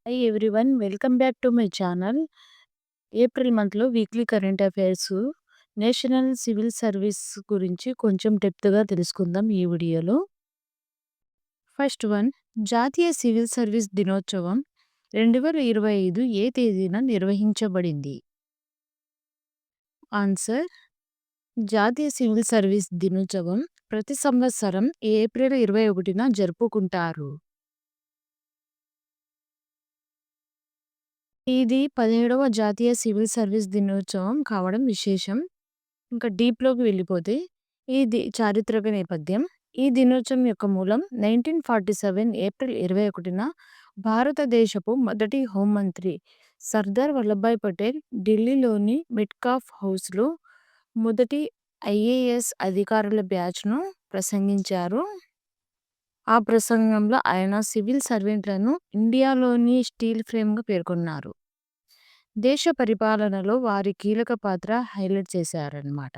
Hi everyone, welcome back to my channel. April మంత్లో weekly current affairs, national civil service గురించి కొంచెం డెప్త్గా తెలుసుకుందాం ఈ వీడియోలో. ఫస్ట్ వన్, జాతీయ సివిల్ సర్వీస్ దినోత్సవం 2025 ఏ తేదీన నిర్వహించబడింది? ఆన్సర్, జాతీయ సివిల్ సర్వీస్ దినోత్సవం ప్రతి సంవత్సరం ఏప్రిల్ 21న జరుపుకుంటారు. ఇది 17వ జాతీయ సివిల్ సర్వీస్ దినోత్సవం కావడం విశేషం. ఇంకా డీప్‌లోకి వెళ్ళిపోతే ఇది చారిత్రక నేపథ్యం. ఈ దినోత్సవం యొక్క మూలం 1947 ఏప్రిల్ 21న భారతదేశపు మొదటి హోంమంత్రి సర్దార్ వల్లభాయ్ పటేల్ ఢిల్లీలోని మెట్కాఫ్ హౌస్‌లో మొదటి ఐఏఎస్ అధికారుల బ్యాచ్‌ను ప్రసంగించారు. ఆ ప్రసంగంలో ఆయన సివిల్ సర్వెంట్లను ఇండియాలోని స్టీల్ ఫ్రేమ్‌గా పేర్కొన్నారు. దేశ పరిపాలనలో వారి కీలక పాత్ర హైలైట్ చేశారన్నమాట.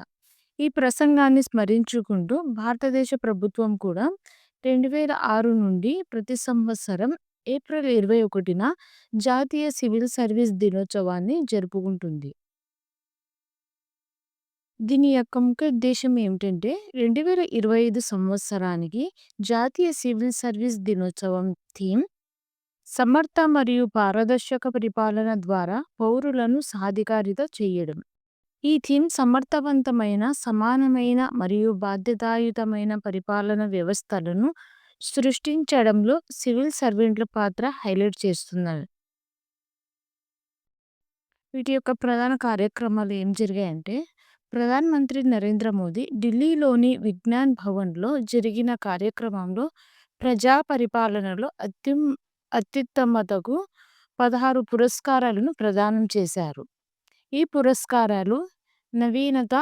ఈ ప్రసంగాన్ని స్మరించుకుంటూ భారతదేశ ప్రభుత్వం కూడా 2006 నుండి ప్రతి సంవత్సరం ఏప్రిల్ 21న జాతీయ సివిల్ సర్వీస్ దినోత్సవాన్ని జరుపుకుంటుంది. దీని యొక్క ముఖ్య ఉద్దేశం ఏమిటంటే 2025 సంవత్సరానికి జాతీయ సివిల్ సర్వీస్ దినోత్సవం థీమ్ సమర్థ మరియు పారదర్శక పరిపాలన ద్వారా పౌరులను సాధికారిత చేయడం. ఈ థీమ్ సమర్థవంతమైన, సమానమైన మరియు బాధ్యతాయుతమైన పరిపాలన వ్యవస్థలను సృష్టించడంలో సివిల్ సర్వెంట్ల పాత్ర హైలైట్ చేస్తున్నారు. వీటి యొక్క ప్రధాన కార్యక్రమాలు ఏం జరిగాయంటే, ప్రధానమంత్రి నరేంద్ర మోదీ ఢిల్లీలోని విజ్ఞాన్ భవన్లో జరిగిన కార్యక్రమంలో ప్రజా పరిపాలనలో అత్యుత్తమతకు 16 పురస్కారాలను ప్రదానం చేశారు. ఈ పురస్కారాలు నవీనత,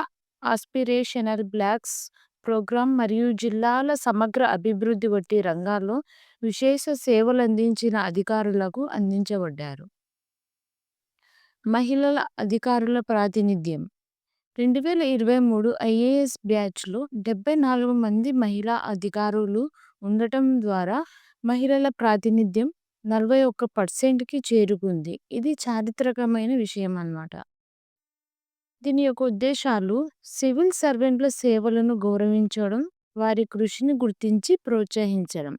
ఆస్పిరేషనల్ బ్లాక్స్ ప్రోగ్రామ్ మరియు జిల్లాల సమగ్ర అభివృద్ధి వంటి రంగాల్లో విశేష సేవలందించిన అధికారులకు అందించబడ్డారు. మహిళల అధికారుల ప్రాతినిధ్యం 2023 ఐఏఎస్ బ్యాచ్లో 74 మంది మహిళా అధికారులు ఉండటం ద్వారా మహిళల ప్రాతినిధ్యం 41%కి చేరుకుంది. ఇది చారిత్రకమైన విషయం అన్నమాట. దీని యొక్క ఉద్దేశాలు సివిల్ సర్వెంట్ల సేవలను గౌరవించడం, వారి కృషిని గుర్తించి ప్రోత్సహించడం.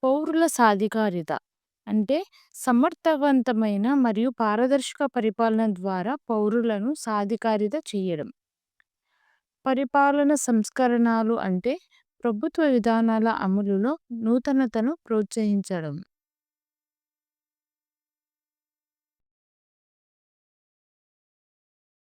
పౌరుల సాధికారిత అంటే సమర్థవంతమైన మరియు పారదర్శక పరిపాలన ద్వారా పౌరులను సాధికారిత చేయడం. పరిపాలన సంస్కరణలు అంటే ప్రభుత్వ విధానాల అమలులో నూతనతను ప్రోత్సహించడం.